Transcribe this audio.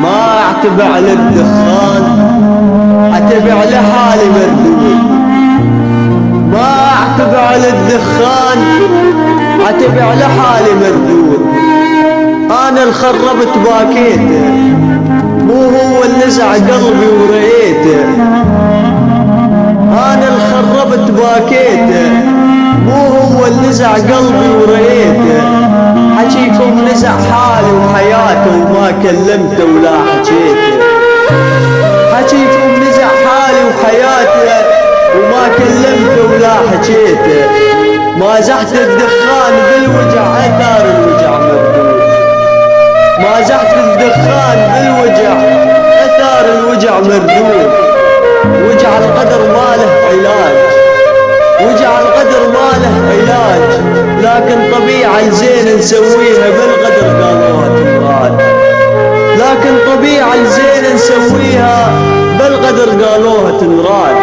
ما اعتب على الدخان، اعتب على حالي مردود. ما اعتب على الدخان، اعتب على حالي مردود. انا الخربت باكيته، مو هو اللي نزع قلبي وريته. انا الخربت باكيته، مو هو اللي نزع قلبي وريته. حكيكم نزع حالي وحياته وما كلمته ولا حكيته. حكيكم نزع حالي وحياته وما كلمته ولا حكيته. مازحت الدخان بالوجع اثار الوجع مردود. مازحت الدخان بالوجع اثار الوجع مردود. وجع القدر ما له علاج، وجع القدر ما له علاج، لكن طبيعة الزين نسويها بالقدر قالوها تنراد. لكن طبيعة الزين نسويها بالقدر قالوها تنراد.